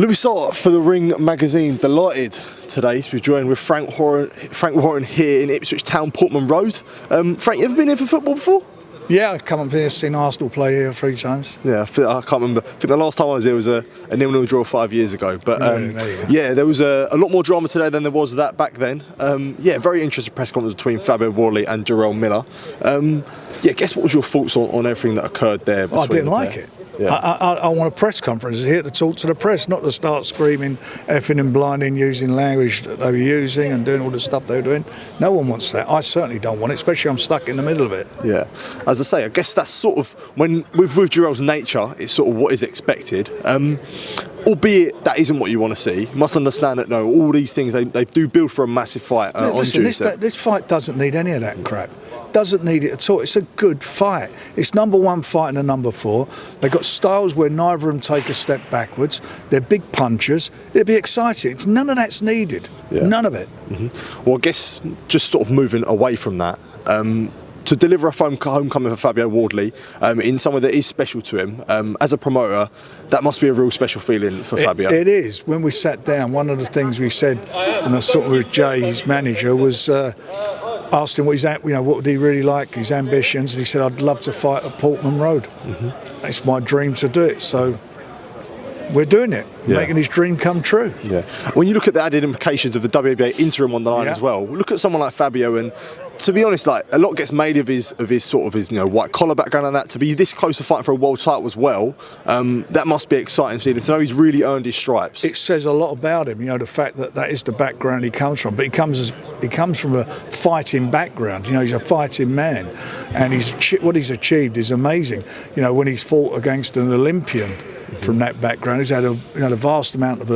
Louis Hart for the Ring magazine. Delighted today to be joined with Frank Warren here in Ipswich Town, Portman Road. Frank, you ever been here for football before? Yeah, I've come up here, seen Arsenal play here 3 times. Yeah, I can't remember. I think the last time I was here was a 0-0 draw 5 years ago. But yeah, there was a lot more drama today than there was that back then. Yeah, very interesting press conference between Fabio Wardley and Jarrell Miller. Yeah, guess what was your thoughts on everything that occurred there? I didn't like it. Yeah. I want a press conference here to talk to the press, not to start screaming, effing and blinding, using language that they were using and doing all the stuff they were doing. No one wants that. I certainly don't want it, especially I'm stuck in the middle of it. Yeah, as I say, I guess that's sort of, when with Jarrell's nature, it's sort of what is expected. Albeit that isn't what you want to see. You must understand that, no, all these things, they do build for a massive fight on Tuesday. This fight doesn't need any of that crap. Doesn't need it at all. It's a good fight. It's number 1 fight and a number 4. They've got styles where neither of them take a step backwards. They're big punchers. It'll be exciting. None of that's needed. Yeah. None of it. Mm-hmm. Well, I guess just sort of moving away from that, to deliver a homecoming for Fabio Wardley in somewhere that is special to him, as a promoter, that must be a real special feeling for Fabio. It is. When we sat down, one of the things we said, and I was talking with Jay, his manager, was asked him what what would he really like, his ambitions, and he said, I'd love to fight at Portman Road. Mm-hmm. It's my dream to do it. So we're doing it, making his dream come true. Yeah. When you look at the added implications of the WBA interim on the line as well, look at someone like Fabio, and to be honest, like, a lot gets made of his white collar background and that. To be this close to fighting for a world title as well, that must be exciting to know he's really earned his stripes. It says a lot about him, the fact that is the background he comes from. But he comes from a fighting background. He's a fighting man, and what he's achieved is amazing. When he's fought against an Olympian from that background, he's had a vast amount of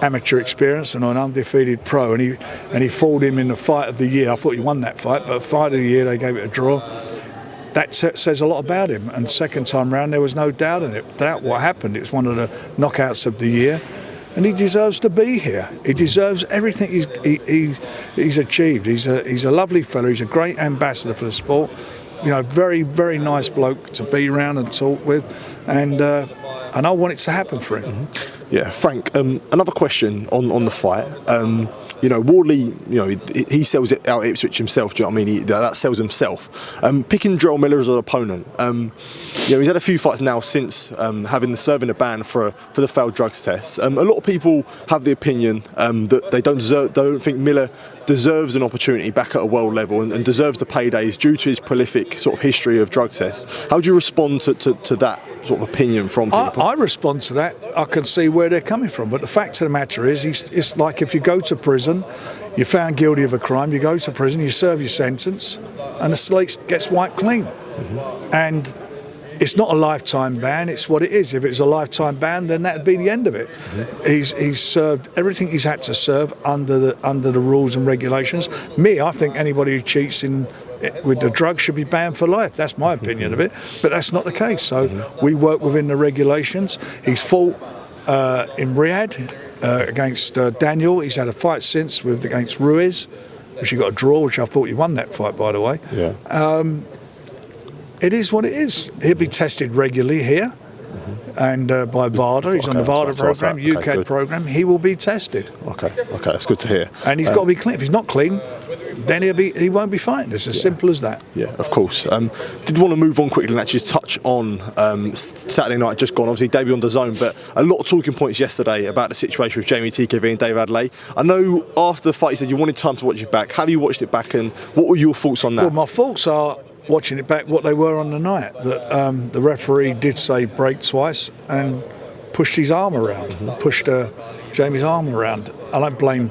amateur experience and an undefeated pro, and he fought him in the fight of the year. I thought he won that fight, but fight of the year they gave it a draw. That says a lot about him, and second time round there was no doubt in it. That what happened. It was one of the knockouts of the year, and he deserves to be here. He deserves everything he's achieved. He's a lovely fellow. He's a great ambassador for the sport. Very, very nice bloke to be around and talk with, and I want it to happen for him. Mm-hmm. Yeah, Frank, another question on the fight. Wardley, he sells it out Ipswich himself, do you know what I mean? That sells himself. Picking Jarrell Miller as an opponent, he's had a few fights now since serving a ban for the failed drugs test. A lot of people have the opinion that they don't think Miller deserves an opportunity back at a world level and deserves the paydays due to his prolific sort of history of drug tests. How do you respond to that sort of opinion from people? I respond to that. I can see where they're coming from, but the fact of the matter is, it's like if you go to prison, you're found guilty of a crime, you go to prison, you serve your sentence, and the slate gets wiped clean. Mm-hmm. And it's not a lifetime ban, it's what it is. If it's a lifetime ban, then that'd be the end of it. Mm-hmm. He's served everything he's had to serve under the rules and regulations. I think anybody who cheats with the drug should be banned for life. That's my opinion of it, but that's not the case. So we work within the regulations. He's fought in Riyadh against Daniel. He's had a fight since against Ruiz, which he got a draw, which I thought he won that fight, by the way. Yeah. It is what it is. He'll be tested regularly here. And by VADA, he's on the VADA program, UK program. He will be tested. Okay, that's good to hear. And he's got to be clean. If he's not clean, then he won't be fighting. It's as simple as that. Yeah, of course. Did want to move on quickly and actually touch on Saturday night just gone. Obviously, debut on the Zone, but a lot of talking points yesterday about the situation with Jeamie, TKV, and Dave Adeleye. I know after the fight you said you wanted time to watch it back. Have you watched it back, and what were your thoughts on that? Well, my thoughts are, watching it back, what they were on the night, that the referee did say break twice and pushed his arm around, pushed Jamie's arm around. I don't blame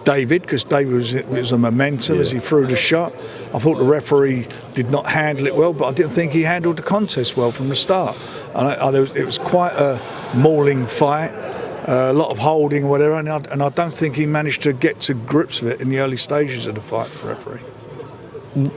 David, because David was a momentum as he threw the shot. I thought the referee did not handle it well, but I didn't think he handled the contest well from the start. It was quite a mauling fight, a lot of holding or whatever, and I don't think he managed to get to grips with it in the early stages of the fight, the referee.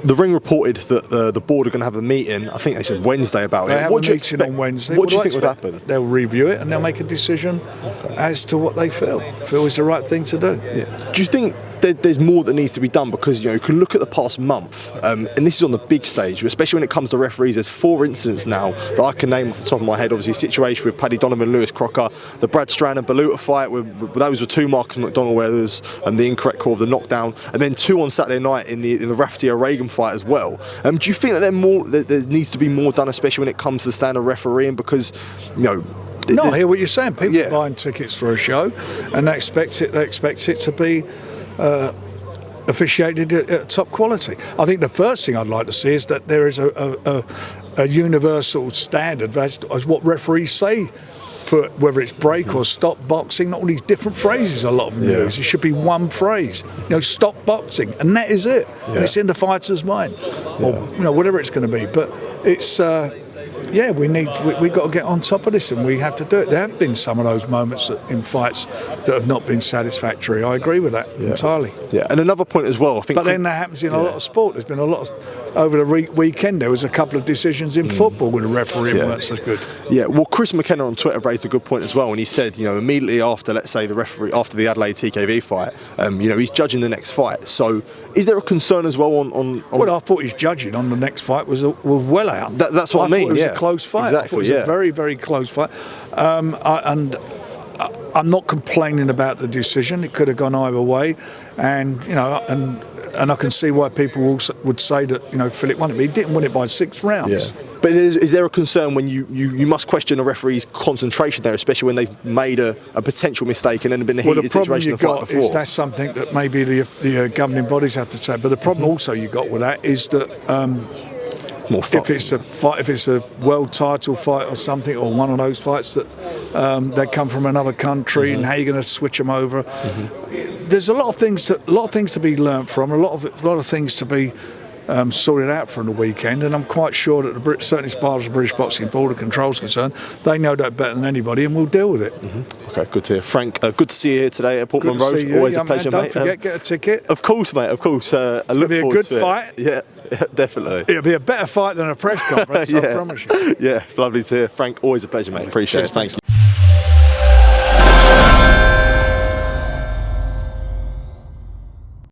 The Ring reported that the board are going to have a meeting, I think they said Wednesday, about they it. Have a meeting on Wednesday. What do you think would happen? They'll review it and they'll make a decision as to what they feel is the right thing to do. Yeah. Do you think there's more that needs to be done, because you can look at the past month, and this is on the big stage, especially when it comes to referees. There's 4 incidents now that I can name off the top of my head. Obviously, a situation with Paddy Donovan, Lewis Crocker, the Brad Strand and Baluta fight, those were 2 Marcus McDonald where there was the incorrect call of the knockdown, and then 2 on Saturday night in the Rafferty O'Regan fight as well. Do you think that there needs to be more done, especially when it comes to the standard refereeing? Because No, I hear what you're saying. People are buying tickets for a show, and they expect it to be officiated at top quality. I think the first thing I'd like to see is that there is a universal standard as what referees say, for whether it's break or stop boxing. Not all these different phrases a lot of them use. It should be one phrase. Stop boxing, and that is it. And it's in the fighter's mind, or whatever it's going to be. But it's. We've got to get on top of this, and we have to do it. There have been some of those moments in fights that have not been satisfactory. I agree with that entirely. Yeah, and another point as well, I think. But then that happens in a lot of sport. There's been a lot over the weekend. There was a couple of decisions in football where the referee weren't so good. Yeah, well, Chris McKenna on Twitter raised a good point as well, and he said, immediately after, let's say, after the Adeleye TKV fight, he's judging the next fight. So, is there a concern as well on? Well, I thought his judging on the next fight was well out. That's what I mean. It was a close fight. Exactly, I thought it was a very, very close fight. I'm not complaining about the decision. It could have gone either way, and I can see why people also would say that Philip won it, but he didn't win it by 6 rounds. Yeah. But is there a concern when you must question a referee's concentration there, especially when they've made a potential mistake and then been in a heated situation in the fight before? That's something that maybe the governing bodies have to say. But the problem also you got with that is that if it's a fight, if it's a world title fight or something, or one of those fights that they come from another country, and how you're going to switch them over. There's a lot of things to be learnt from, a lot of things to be sorted out from the weekend, and I'm quite sure that certainly as far as the British Boxing Board of Control is concerned, they know that better than anybody, and we'll deal with it. Okay, good to hear. Frank, good to see you here today at Portman Road. Always a pleasure, mate. Don't forget, get a ticket. Of course, mate, of course. I look be a forward good to fight. Yeah, definitely. It'll be a better fight than a press conference, I promise you. Yeah, lovely to hear. Frank, always a pleasure, mate. Appreciate it. Thank you.